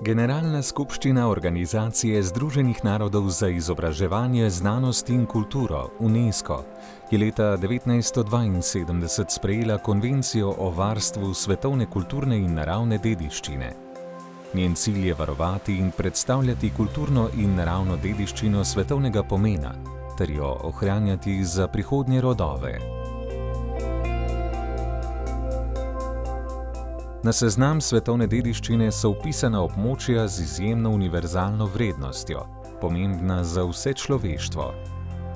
Generalna skupščina Organizacije Združenih narodov za izobraževanje, znanost in kulturo, UNESCO, je leta 1972 sprejela konvencijo o varstvu svetovne kulturne in naravne dediščine. Njen cilj je varovati in predstavljati kulturno in naravno dediščino svetovnega pomena ter jo ohranjati za prihodnje rodove. Na seznam svetovne dediščine so vpisana območja z izjemno univerzalno vrednostjo, pomembna za vse človeštvo.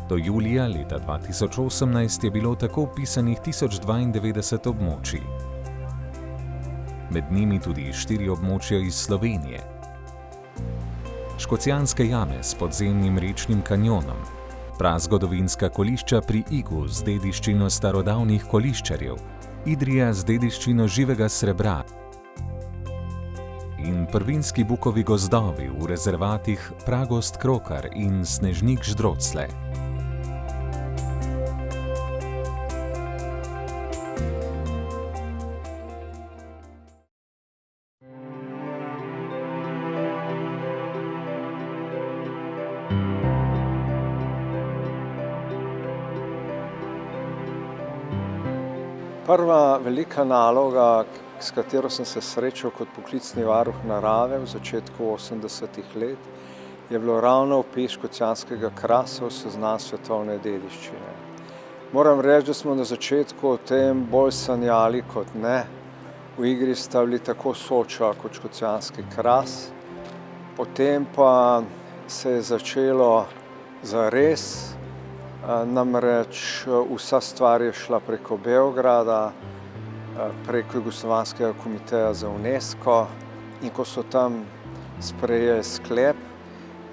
Do julija leta 2018 je bilo tako vpisanih 1092 območij. Med njimi tudi 4 območja iz Slovenije. Škocjanske jame s podzemnim rečnim kanjonom, prazgodovinska kolišča pri Igu z dediščino starodavnih koliščarjev, Idrija z dediščino živega srebra in prvinski bukovi gozdovi v rezervatih Pragost Krokar in Snežnik Ždrocle. Prva velika naloga, s katero sem se srečal kot poklicni varuh narave v začetku 80-ih let, je bilo ravno vpis škocjanskega krasa v seznam svetovne dediščine. Moram reči, da smo na začetku o tem bolj sanjali kot ne. V igri sta bili tako Soča kot škocjanski kras. Potem pa se je začelo zares. Namreč vsa stvar je šla preko Beograda, preko Jugoslovanskega komiteja za UNESCO, in ko so tam sprejeli sklep,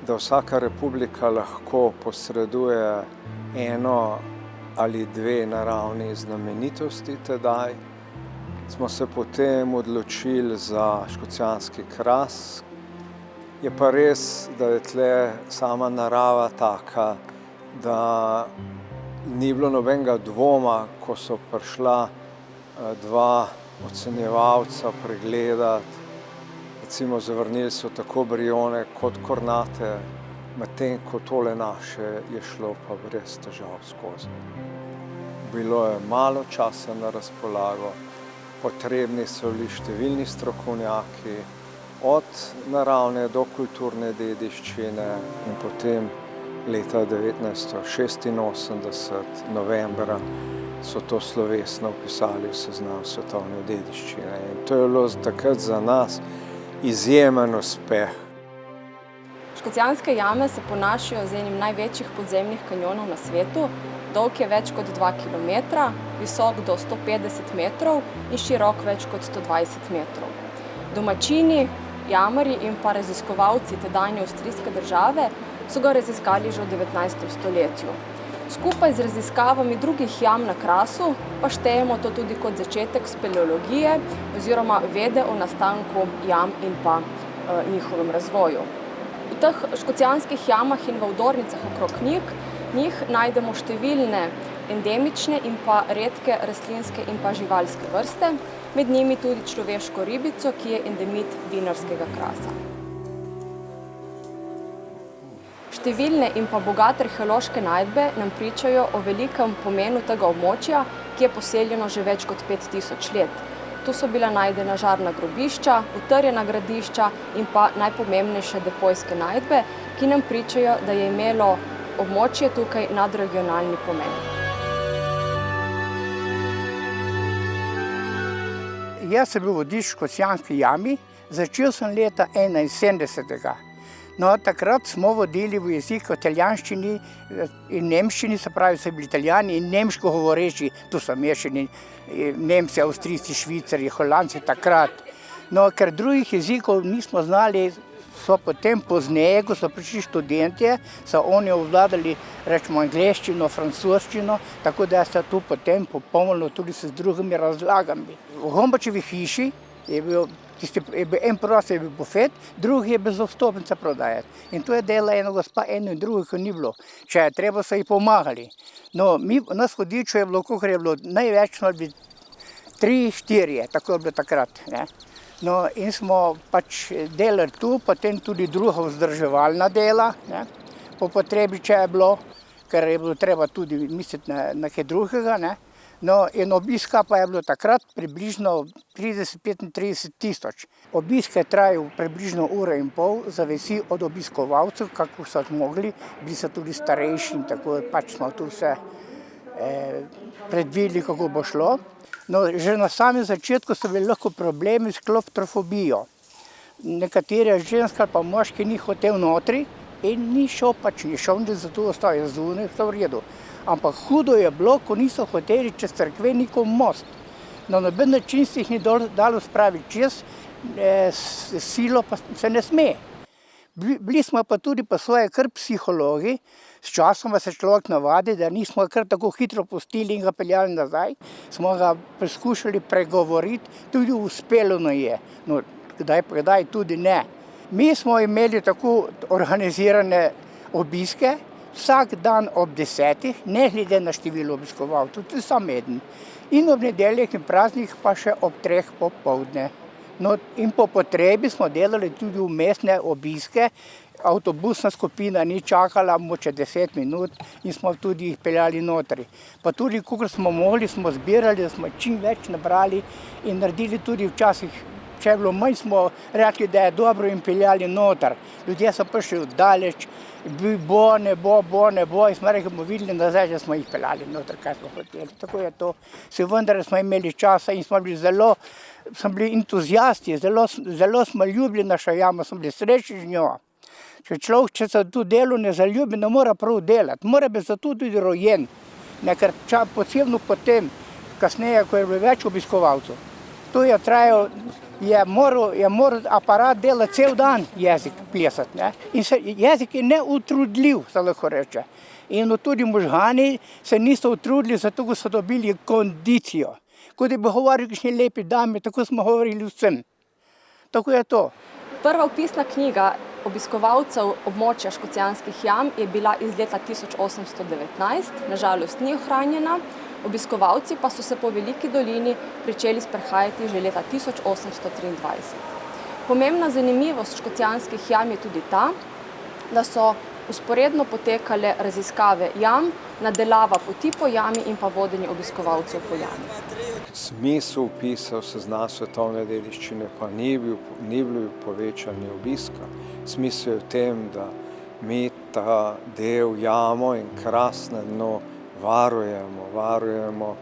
da vsaka republika lahko posreduje eno ali 2 naravni znamenitosti tedaj, smo se potem odločili za škocjanski kras. Je pa res, da je tle sama narava taka, da ni bilo nobenega dvoma, ko so prišla 2 ocenjevalca pregledati. Recimo zavrnili so tako Brione kot Kornate, medtem ko tole naše je šlo pa brez težav skozi. Bilo je malo časa na razpolago, potrebni so bili številni strokovnjaki, od naravne do kulturne dediščine, in potem leta 1986, novembra, so to slovesno vpisali v seznam svetovne dediščine. In to je bilo takrat za nas izjemen uspeh. Škocjanske jame se ponašajo z enim največjih podzemnih kanjonov na svetu. Dolg je več kot 2 kilometra, visok do 150 metrov in širok več kot 120 metrov. Domačini, jamarji in pa raziskovalci tedanje avstrijske države so ga raziskali že v 19. stoletju. Skupaj z raziskavami drugih jam na krasu pa štejemo to tudi kot začetek speleologije oziroma vede o nastanku jam in pa njihovem razvoju. V teh škocjanskih jamah in v vdornicah okrog njih najdemo številne endemične in pa redke rastlinske in pa živalske vrste, med njimi tudi človeško ribico, ki je endemit dinarskega krasa. Številne in pa bogate arheološke najdbe nam pričajo o velikem pomenu tega območja, ki je poseljeno že več kot 5000 let. Tu so bila najdena žarna grobišča, utrjena gradišča in pa najpomembnejše depojske najdbe, ki nam pričajo, da je imelo območje tukaj nadregionalni pomen. Jaz sem bil vodič v Škocjanski jami, začel sem leta 1971. No, takrat smo vodili v jeziku italijanščini in nemščini, se pravi, so bili Italijani in nemško govoreči, tu so mešani Nemci, Avstrijci, Švicarji, Holandci takrat. No, ker drugih jezikov nismo znali, so potem pozneje, ko so prišli študentje, so oni obvladali, rečemo, angleščino, francoščino, tako da so tu potem popolnilo tudi s drugimi razlagami. V Gombačevi hiši je bil en prostor, je bil bufet, drugi je bez vstopnice prodajati. In to je dela ena gospa, eno in drugo, ko ni bilo. Če je treba, so ji pomagali. No, nas hodiču je bilo, koliko je bilo, največ smo bili 3-4, tako je bilo takrat. Ne? No, in smo pač delali tu, potem tudi druga vzdrževalna dela, ne, po potrebi, če je bilo, ker je bilo treba tudi misliti na kaj drugega, ne. No, in obiska pa je bilo takrat približno 30-35 tisoč. Obisk je trajal približno 1,5 ure, zavisi od obiskovalcev, kako so zmogli, bili so tudi starejši in tako, pač smo tu vse predvideli, kako bo šlo. No, že na samem začetku so bili lahko problemi s klavstrofobijo. Nekatere ženske ali pa moški ni hotel notri in ni šel, zato ostal je zunaj, vse v redu. Ampak hudo je bilo, ko niso hoteli čez Cerkvenikov most. Na noben način se jih ni dalo spraviti čez, s silo pa se ne sme. Bili smo pa tudi po svoje kar psihologi, s časoma se človek navadi, da nismo kar tako hitro pustili in ga peljali nazaj, smo ga poskušali pregovoriti, tudi uspelo nam je, no kdaj tudi ne. Mi smo imeli tako organizirane obiske, vsak dan ob 10, ne glede na število obiskovalcev, tudi samo eden. In ob nedeljah in praznikih pa še ob 3 popoldne. No, in po potrebi smo delali tudi vmesne obiske, avtobusna skupina ni čakala mogoče 10 minut in smo tudi jih peljali notri. Pa tudi, kolikor smo mogli, smo zbirali, da smo čim več nabrali in naredili tudi včasih, če je bilo manj, smo rekli, da je dobro in peljali noter. Ljudje so prišli daleč, bo, ne bo, in smo rekli, bomo videli nazaj, da smo jih peljali noter, kaj smo hoteli. Tako je to. Se vendar smo imeli časa in smo bili entuzijasti, zelo smo ljubili našo jamo, smo bili srečni z njo. Če človek, če se tu delo ne zaljubi, ne mora prav delati, mora biti zato tudi rojen. Ker posebno potem, kasneje, ko je bilo več obiskovalcev, to je trajalo, je moral aparat delati cel dan jezik plesati, ne. In jezik je neutrudljiv, se lahko reče. In tudi možgani se niso utrudili, zato ko so dobili kondicijo. Ko bi govorili kakšni lepi dami, tako smo govorili vsem. Tako je to. Prva vpisna knjiga obiskovalcev območja Škocjanskih jam je bila iz leta 1819, nažalost ni ohranjena, obiskovalci pa so se po Veliki dolini pričeli sprehajati že leta 1823. Pomembna zanimivost Škocjanskih jam je tudi ta, da so vzporedno potekale raziskave jam, nadelava poti po jami in pa vodenje obiskovalcev po jami. Smisel vpisa v seznam svetovne dediščine pa ni bil povečanje obiska. Smisel je v tem, da mi ta del jamo in kras na dnu varujemo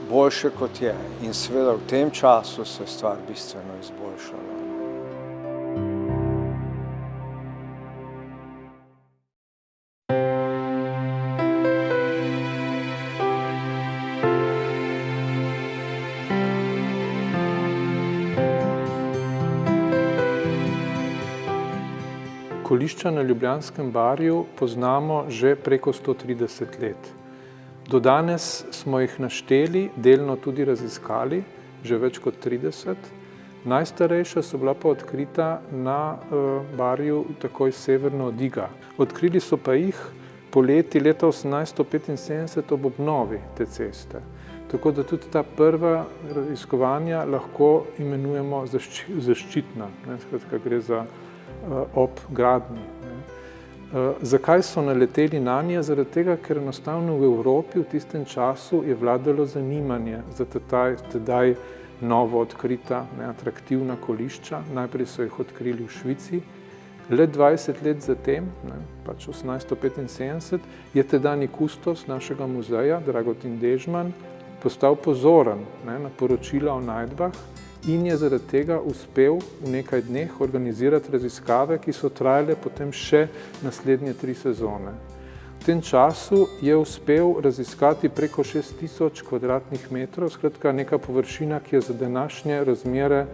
boljše kot je. In seveda v tem času se je stvar bistveno izboljšala. Kolišča na Ljubljanskem barju poznamo že preko 130 let. Do danes smo jih našteli, delno tudi raziskali, že več kot 30. Najstarejša so bila pa odkrita na barju takoj severno od Iga. Odkrili so pa jih poleti leta 1875 ob obnovi te ceste. Tako da tudi ta prva raziskovanja lahko imenujemo zaščitna, skratka gre za ob gradnji. Zakaj so naleteli nanje? Zaradi tega, ker enostavno v Evropi v tistem času je vladalo zanimanje za tedaj novo odkrita, atraktivna kolišča. Najprej so jih odkrili v Švici. Le 20 let zatem, pač 1875, je tedajni kustos našega muzeja, Dragotin Dežman, postal pozoren na poročila o najdbah in je zaradi tega uspel v nekaj dneh organizirati raziskave, ki so trajale potem še naslednje 3 sezone. V tem času je uspel raziskati preko 6000 kvadratnih metrov, skratka neka površina, ki je za današnje razmere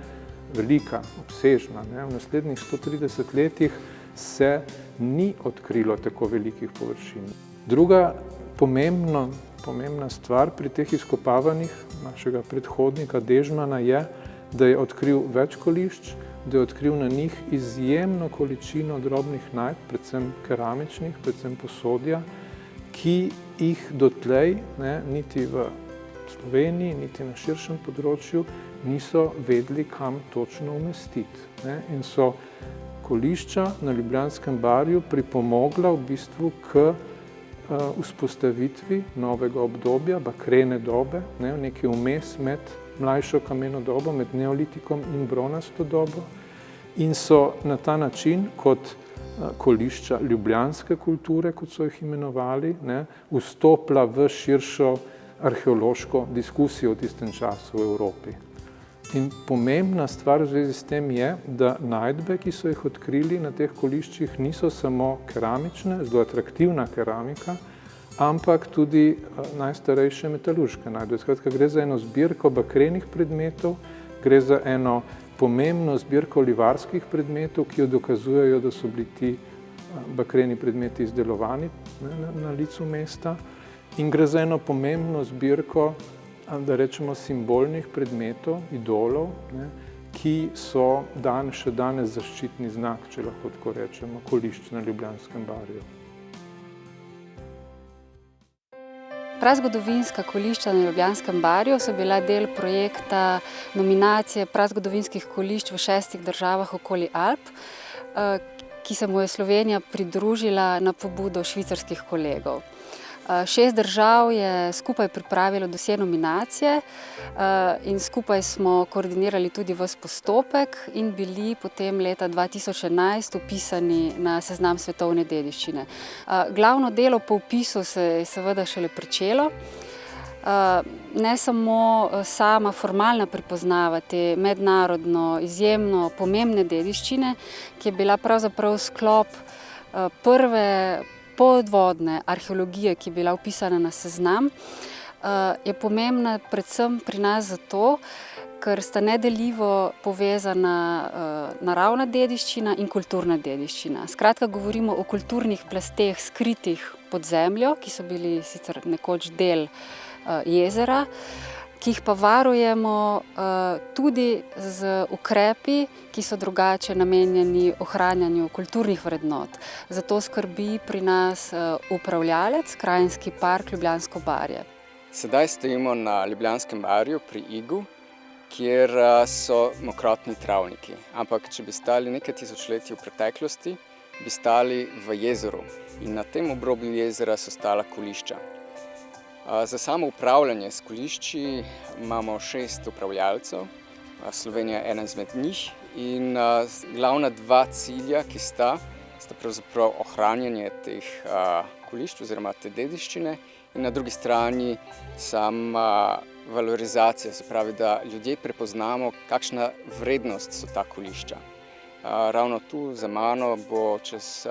velika, obsežna. V naslednjih 130 letih se ni odkrilo tako velikih površin. Druga pomembna stvar pri teh izkopavanjih našega predhodnika Dežmana je, da je odkril več kolišč, da je odkril na njih izjemno količino drobnih najdb, predvsem keramičnih, predvsem posodja, ki jih dotlej niti v Sloveniji, niti na širšem področju niso vedeli, kam točno umestiti. In so kolišča na Ljubljanskem barju pripomogla v bistvu k vzpostavitvi novega obdobja, bakrene dobe, nekaj vmes med mlajšo kameno dobo, med neolitikom in bronasto dobo, in so na ta način kot kolišča ljubljanske kulture, kot so jih imenovali, vstopila v širšo arheološko diskusijo v tistem času v Evropi. In pomembna stvar v zvezi s tem je, da najdbe, ki so jih odkrili na teh koliščih, niso samo keramične, zelo atraktivna keramika, ampak tudi najstarejše metalurške najdbe. Skratka, gre za eno zbirko bakrenih predmetov, gre za eno pomembno zbirko livarskih predmetov, ki jo dokazujejo, da so bili ti bakreni predmeti izdelovani na licu mesta. In gre za eno pomembno zbirko, da rečemo, simbolnih predmetov, idolov, ki so še danes zaščitni znak, če lahko tako rečemo, kolišč na Ljubljanskem barju. Prazgodovinska kolišča na Ljubljanskem barju so bila del projekta nominacije prazgodovinskih kolišč v 6 državah okoli Alp, ki se mu je Slovenija pridružila na pobudo švicarskih kolegov. 6 držav je skupaj pripravilo dosje nominacije in skupaj smo koordinirali tudi ves postopek in bili potem leta 2011 vpisani na seznam svetovne dediščine. Glavno delo po vpisu se je seveda šele pričelo. Ne samo sama formalna prepoznava te mednarodno izjemno pomembne dediščine, ki je bila pravzaprav sklop prve podvodne arheologije, ki je bila vpisana na seznam, je pomembna predvsem pri nas zato, ker sta nedeljivo povezana naravna dediščina in kulturna dediščina. Skratka, govorimo o kulturnih plasteh skritih pod zemljo, ki so bili sicer nekoč del jezera, ki jih pa varujemo tudi z ukrepi, ki so drugače namenjeni ohranjanju kulturnih vrednot. Zato skrbi pri nas upravljalec, Krajinski park Ljubljansko barje. Sedaj stojimo na Ljubljanskem barju pri Igu, kjer so mokrotni travniki. Ampak če bi stali nekaj tisočletij v preteklosti, bi stali v jezeru. In na tem obrobju jezera so stala kolišča. Za samo upravljanje s kolišči imamo 6 upravljalcev, Slovenija je ena izmed njih, in glavna 2 cilja, ki sta pravzaprav ohranjanje teh kolišč oziroma te dediščine in na drugi strani sama valorizacija, se pravi, da ljudje prepoznamo, kakšna vrednost so ta kolišča. Ravno tu za mano bo čez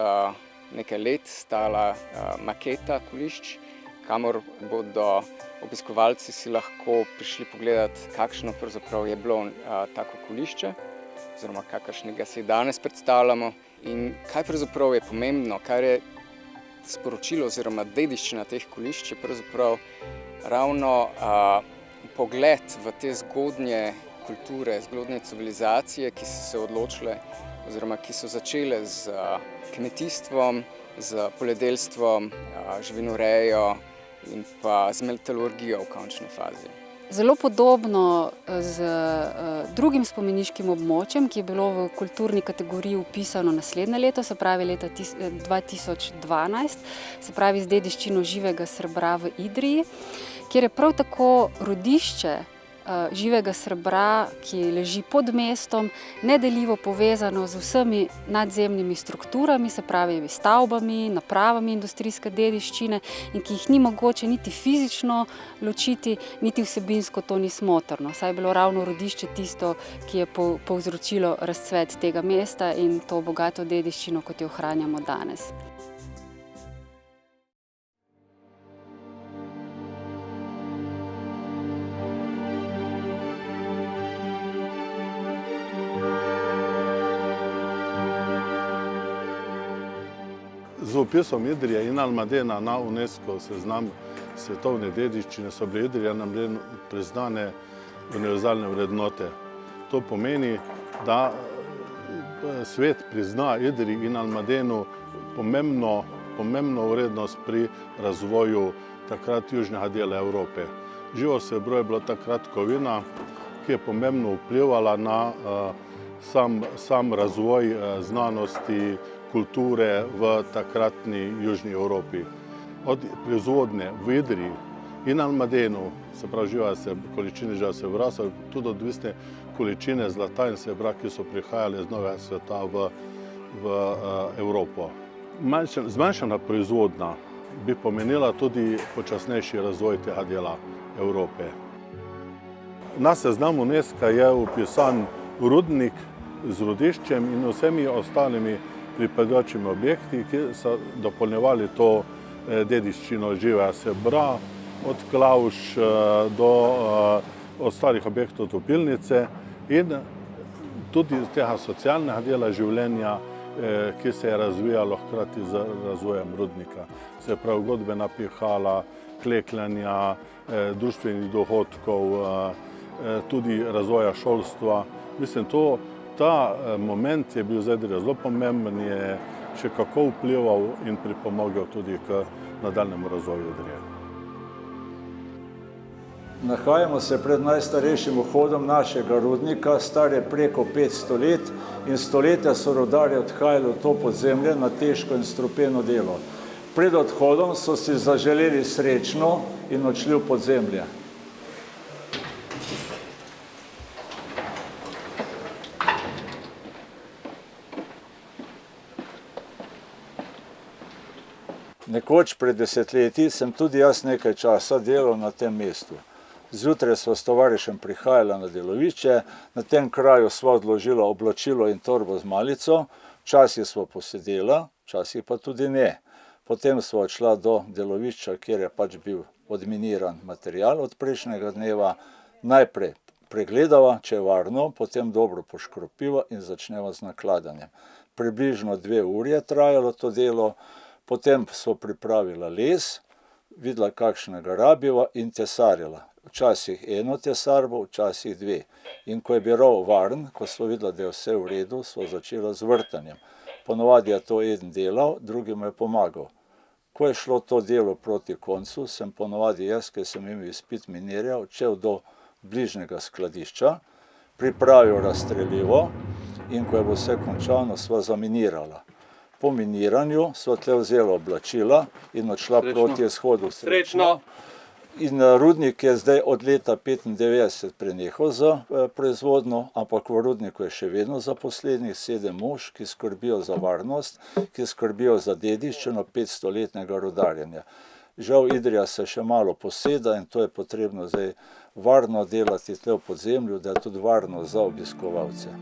nekaj let stala maketa kolišč, kamor bodo obiskovalci si lahko prišli pogledati, kakšno pravzaprav je bilo tako kolišče, oziroma kakršnega si danes predstavljamo in kaj pravzaprav je pomembno, kar je sporočilo oziroma dediščina teh kolišč, je pravzaprav ravno pogled v te zgodnje kulture, zgodnje civilizacije, ki so se odločile oziroma ki so začele z kmetijstvom, z poljedelstvom, živinorejo in pa z metalurgijo v končni fazi. Zelo podobno z drugim spomeniškim območjem, ki je bilo v kulturni kategoriji vpisano naslednje leto, se pravi leta 2012, se pravi z dediščino živega srebra v Idriji, kjer je prav tako rodišče živega srebra, ki leži pod mestom, nedeljivo povezano z vsemi nadzemnimi strukturami, se pravi stavbami, napravami industrijske dediščine in ki jih ni mogoče niti fizično ločiti, niti vsebinsko to ni smotrno. Saj je bilo ravno rodišče tisto, ki je povzročilo razcvet tega mesta in to bogato dediščino, kot jo ohranjamo danes. Z vpisom Idrije in Almadena na UNESCO seznam svetovne dediščine so bile Idrije in Almaden priznane univerzalne vrednote. To pomeni, da svet prizna Idriji in Almadenu pomembno vrednost pri razvoju takrat južnega dela Evrope. Živo srebro je bilo takrat kovina, ki je pomembno vplivala na sam razvoj znanosti, kulture v takratni Južni Evropi. Od proizvodnje v Idriji in Almadenu, se pravi količine živa srebra, so tudi odvisne količine zlata in srebra, ki so prihajale iz novega sveta v Evropo. Zmanjšana proizvodnja bi pomenila tudi počasnejši razvoj tega dela Evrope. Na seznamu UNESCO je vpisan rudnik z rudiščem in vsemi ostalimi pripadajočimi objekti, ki so dopolnjevali to dediščino živega srebra, od klavš do ostalih objektov topilnice in tudi tega socialnega dela življenja, ki se je razvijalo hkrati z razvojem rudnika. Se pravi godbena pihala, klekljanja, društvenih dohodkov, tudi razvoja šolstva. Mislim, ta moment je bil za Idrijo zelo pomemben, je še kako vplival in pripomogel tudi k nadaljnjemu razvoju Idrije. Nahajamo se pred najstarejšim vhodom našega rudnika, star je preko 500 let in stoletja so rudarji odhajali v to podzemlje na težko in strupeno delo. Pred odhodom so si zaželeli srečno in odšli v podzemlje. Nekoč pred desetletji sem tudi jaz nekaj časa delal na tem mestu. Zjutraj sva s tovarišem prihajala na delovišče, na tem kraju sva odložila oblačilo in torbo z malico, včasih sva posedela, včasih pa tudi ne. Potem sva odšla do delovišča, kjer je pač bil odminiran material od prejšnjega dneva, najprej pregledava, če je varno, potem dobro poškropiva in začneva z nakladanjem. Približno 2 uri je trajalo to delo. Potem so pripravila les, videla, kakšnega rabiva in tesarila. Včasih 1 tesarbo, včasih 2. In ko je bil rov varen, ko so videla, da je vse v redu, so začela z vrtanjem. Ponovadi je to eden delal, drugi mu je pomagal. Ko je šlo to delo proti koncu, sem ponovadi jaz, ker sem imel izpit minirja, odšel do bližnjega skladišča, pripravil razstrelivo in ko je bilo vse končano, sva zaminirala. Po miniranju sva tle vzela oblačila in odšla proti izhodu. Srečno! In rudnik je zdaj od leta 1995 prenehal za proizvodnjo, ampak v rudniku je še vedno zaposlenih 7 mož, ki skrbijo za varnost, ki skrbijo za dediščino 500-letnega rudarjenja. Žal Idrija se še malo poseda in to je potrebno zdaj varno delati tle v podzemlju, da je tudi varno za obiskovalce.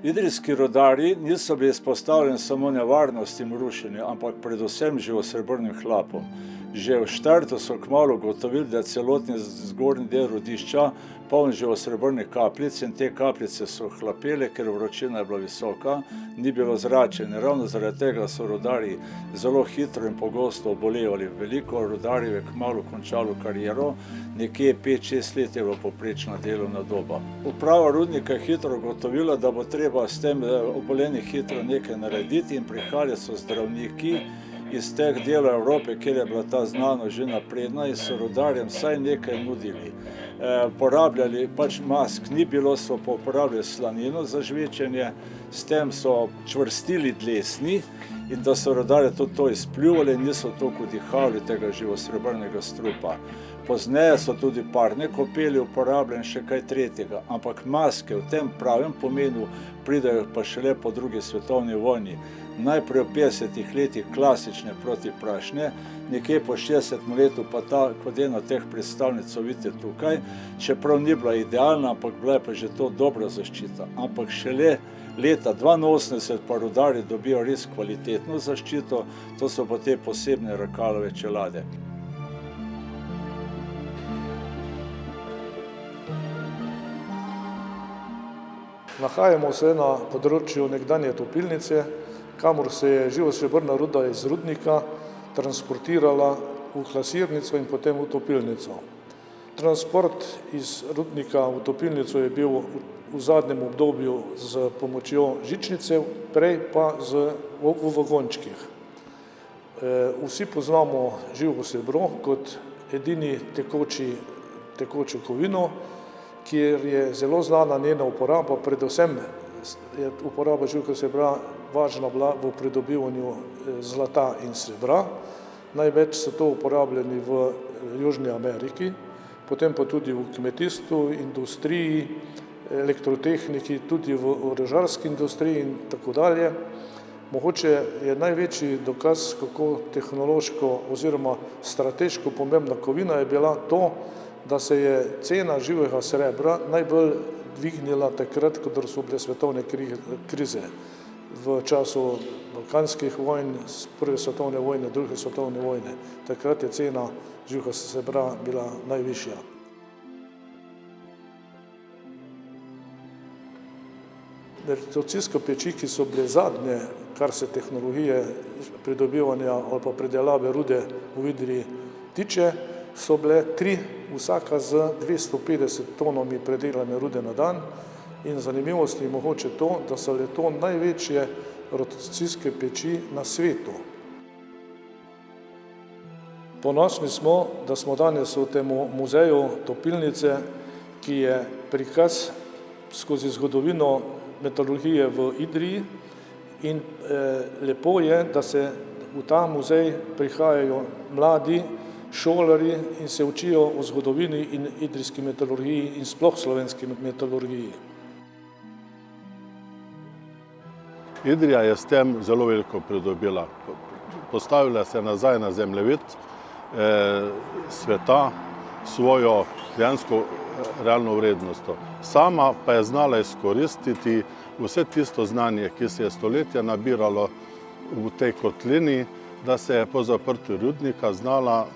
Idrijski rudarji niso bili izpostavljeni samo nevarnostim rušenja, ampak predvsem živosrebrnim hlapom. Že v štartu so kmalu ugotovili, da je celotni zgornji del rudišča poln živosrebrnih kapljic in te kapljice so hlapele, ker vročina je bila visoka, ni bilo zračenja. Ravno zaradi tega so rudarji zelo hitro in pogosto obolevali. Veliko rudarjev je kmalu končalo kariero, nekje 5-6 let je bila povprečna delovna doba. Uprava rudnika je hitro ugotovila, da bo treba s tem obolenjem hitro nekaj narediti in prihajali so zdravniki iz teh delov Evrope, kjer je bila ta znanost že napredna in so rudarjem vsaj nekaj nudili. Porabljali pač mask ni bilo, so pa uporabljali slanino za žvečenje, s tem so čvrstili dlesni in da so rudarji tudi to izpljuvali in niso toliko vdihavali tega živosrebrnega strupa. Pozneje so tudi parne kopeli uporabljali in še kaj tretjega, ampak maske v tem pravem pomenu pridejo pa šele po 2. svetovni vojni. Najprej v 50 letih klasične protiprašne, nekje po 60 letu pa ta, kot ena teh predstavnic vidite tukaj, čeprav ni bila idealna, ampak bila je pa že to dobra zaščita. Ampak šele leta 1982 pa rudarji dobijo res kvalitetno zaščito, to so pa te posebne rakalove čelade. Nahajamo se na področju nekdanje topilnice, kamor se je živosrebrna ruda iz rudnika transportirala v hlasirnico in potem v topilnico. Transport iz rudnika v topilnico je bil v zadnjem obdobju z pomočjo žičnice, prej pa v vagončkih. Vsi poznamo živo srebro kot edini tekočo kovino, kjer je zelo znana njena uporaba, predvsem je uporaba živega srebra važna bila v pridobivanju zlata in srebra. Največ so to uporabljeni v Južni Ameriki, potem pa tudi v kmetijstvu, industriji, elektrotehniki, tudi v orožarski industriji in tako dalje. Mogoče je največji dokaz, kako tehnološko oziroma strateško pomembna kovina je bila to, da se je cena živega srebra najbolj dvignila takrat, ko so bile svetovne krize. V času balkanskih vojn, prve svetovne vojne, druge svetovne vojne. Takrat je cena živega srebra bila najvišja. Retorcijske peči, ki so bile zadnje, kar se tehnologije pridobivanja ali pa predelave rude v Idriji tiče, so bile 3, vsaka z 250 tonami predelane rude na dan. In zanimivost je mogoče to, da so le to največje rotacijske peči na svetu. Ponosni smo, da smo danes v tem muzeju topilnice, ki je prikaz skozi zgodovino metalurgije v Idriji in lepo je, da se v ta muzej prihajajo mladi šolari in se učijo o zgodovini in idrijski metalurgiji in sploh slovenski metalurgiji. Idrija je s tem zelo veliko pridobila. Postavila se nazaj na zemljevid sveta svojo dejansko realno vrednost. Sama pa je znala izkoristiti vse tisto znanje, ki se je stoletja nabiralo v tej kotlini, da se je po zaprtju rudnika znala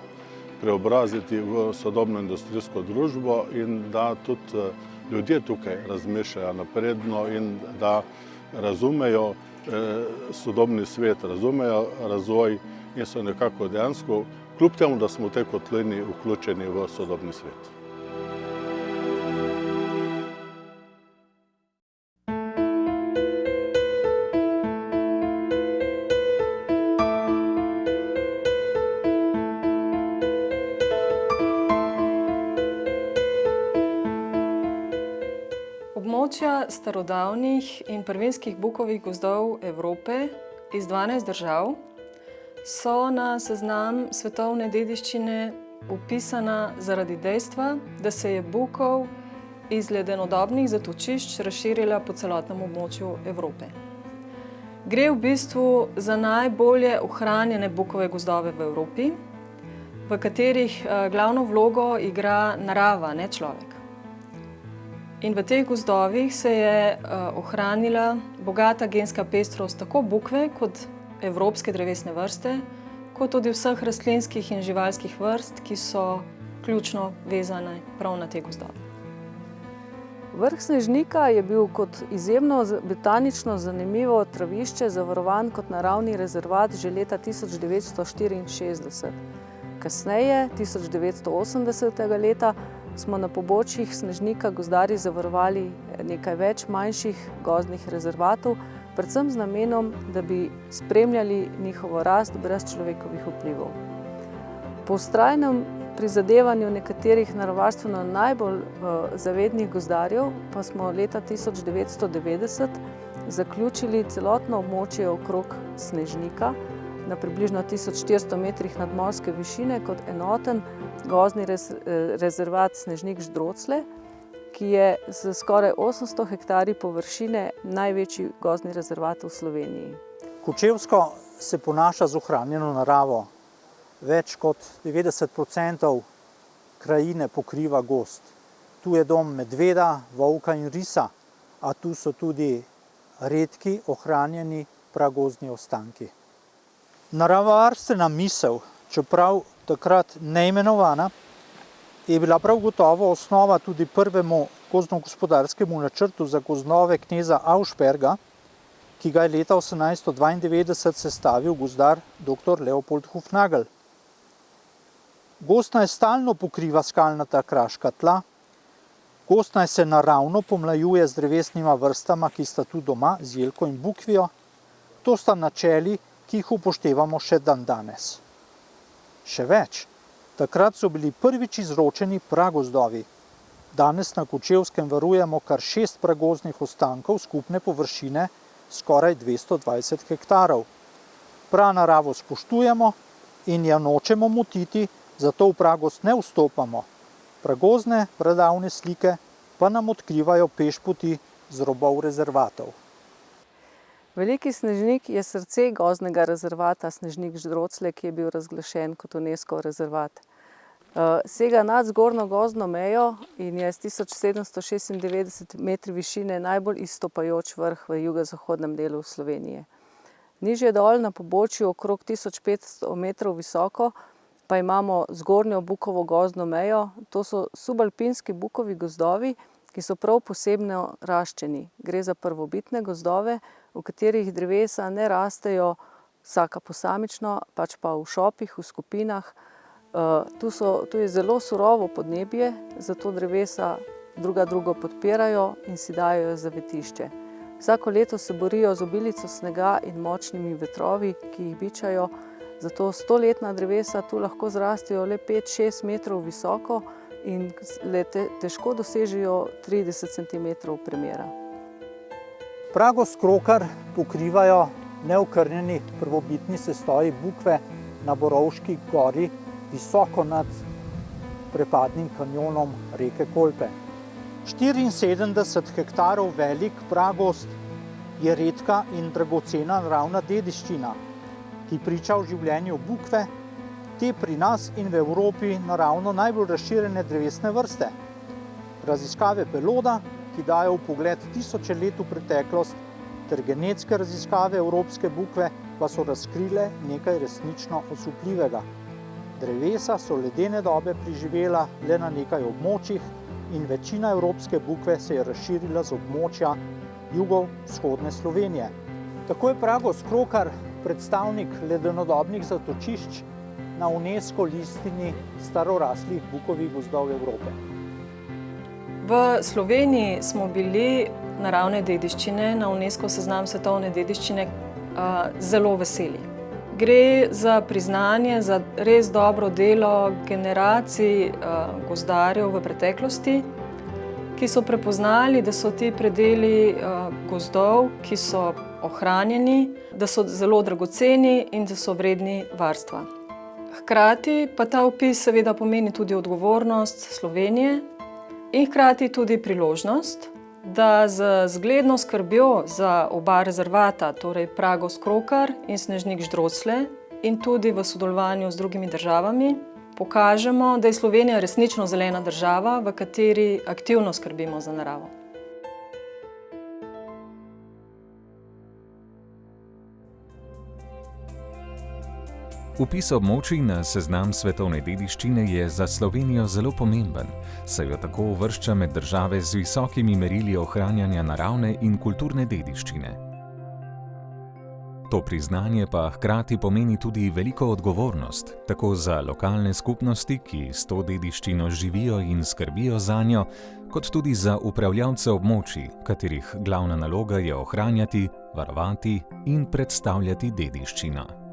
preobraziti v sodobno industrijsko družbo in da tudi ljudje tukaj razmišljajo napredno in da razumejo sodobni svet, razumejo razvoj in so nekako dejansko, kljub temu, da smo v tej kotlini vključeni v sodobni svet. Območja starodavnih in prvinskih bukovih gozdov Evrope iz 12 držav so na seznam svetovne dediščine vpisana zaradi dejstva, da se je bukov iz ledenodobnih zatočišč razširila po celotnem območju Evrope. Gre v bistvu za najbolje ohranjene bukove gozdove v Evropi, v katerih glavno vlogo igra narava, ne človek. In v teh gozdovih se je ohranila bogata genska pestrost tako bukve kot evropske drevesne vrste, kot tudi vseh rastlinskih in živalskih vrst, ki so ključno vezane prav na te gozdove. Vrh Snežnika je bil kot izjemno botanično zanimivo travišče zavarovan kot naravni rezervat že leta 1964. Kasneje, 1980. leta, smo na pobočjih Snežnika gozdarji zavarovali nekaj več manjših gozdnih rezervatov, predvsem z namenom, da bi spremljali njihovo rast brez človekovih vplivov. Po vztrajnem prizadevanju nekaterih naravovarstveno najbolj zavednih gozdarjev pa smo leta 1990 zaključili celotno območje okrog Snežnika na približno 1400 metrih nadmorske višine kot enoten gozdni rezervat Snežnik-Ždrocle, ki je z skoraj 800 hektarji površine največji gozdni rezervat v Sloveniji. Kočevsko se ponaša z ohranjeno naravo. Več kot 90% krajine pokriva gozd. Tu je dom medveda, volka in risa, a tu so tudi redki ohranjeni pragozdni ostanki. Naravovarstvena misel, čeprav takrat neimenovana, je bila prav gotovo osnova tudi prvemu gozdno-gospodarskemu načrtu za gozdove kneza Auersperga, ki ga je leta 1892 sestavil gozdar dr. Leopold Hufnagel. Gozd naj stalno pokriva skalnata kraška tla, gozd naj se naravno pomlajuje z drevesnima vrstama, ki sta tu doma, z jelko in bukvijo. To sta načeli, ki jih upoštevamo še dandanes. Še več, Takrat so bili prvič izročeni pragozdovi. Danes na Kočevskem varujemo kar 6 pragozdnih ostankov skupne površine skoraj 220 hektarov. Pranaravo spoštujemo in jo nočemo motiti, zato v pragozd ne vstopamo. Pragozdne pradavne slike pa nam odkrivajo pešpoti z robov rezervatov. Veliki Snežnik je srce gozdnega rezervata Snežnik Ždrocle, ki je bil razglašen kot UNESCO rezervat. Sega nad zgornjo gozdno mejo in je s 1796 metri višine najbolj izstopajoč vrh v jugozahodnem delu Slovenije. Nižje dol na pobočju okrog 1500 metrov visoko pa imamo zgornjo bukovo gozdno mejo. To so subalpinski bukovi gozdovi, ki so prav posebno raščeni. Gre za prvobitne gozdove, v katerih drevesa ne rastejo vsaka posamično, pač pa v šopih, v skupinah. Tu je zelo surovo podnebje, zato drevesa drugo podpirajo in si dajo zavetišče. Vsako leto se borijo z obilico snega in močnimi vetrovi, ki jih bičajo, zato 100-letna drevesa tu lahko zrastejo le 5-6 metrov visoko in le težko dosežejo 30 cm premera. Pragozd Krokar pokrivajo neokrnjeni prvobitni sestoji bukve na Borovški gori, visoko nad prepadnim kanjonom reke Kolpe. 74 hektarov velik pragozd je redka in dragocena naravna dediščina, ki priča o življenju bukve, te pri nas in v Evropi naravno najbolj razširjene drevesne vrste. Raziskave Beloda, ki dajo vpogled tisoče let v preteklost, ter genetske raziskave evropske bukve pa so razkrile nekaj resnično osupljivega. Drevesa so ledene dobe preživela le na nekaj območjih in večina evropske bukve se je razširila z območja jugovzhodne Slovenije. Tako je pragozd Krokar predstavnik ledenodobnih zatočišč na UNESCO listini staroraslih bukovih gozdov Evrope. V Sloveniji smo bili naravne dediščine na UNESCO seznam svetovne dediščine zelo veseli. Gre za priznanje, za res dobro delo generacij gozdarjev v preteklosti, ki so prepoznali, da so ti predeli gozdov, ki so ohranjeni, da so zelo dragoceni in da so vredni varstva. Hkrati pa ta opis seveda pomeni tudi odgovornost Slovenije in hkrati tudi priložnost, da z zgledno skrbjo za oba rezervata, torej pragozd Krokar in Snežnik Ždrocle, in tudi v sodelovanju z drugimi državami, pokažemo, da je Slovenija resnično zelena država, v kateri aktivno skrbimo za naravo. Vpis območij na seznam svetovne dediščine je za Slovenijo zelo pomemben, saj jo tako uvršča med države z visokimi merili ohranjanja naravne in kulturne dediščine. To priznanje pa hkrati pomeni tudi veliko odgovornost, tako za lokalne skupnosti, ki s to dediščino živijo in skrbijo zanjo, kot tudi za upravljavce območij, katerih glavna naloga je ohranjati, varovati in predstavljati dediščino.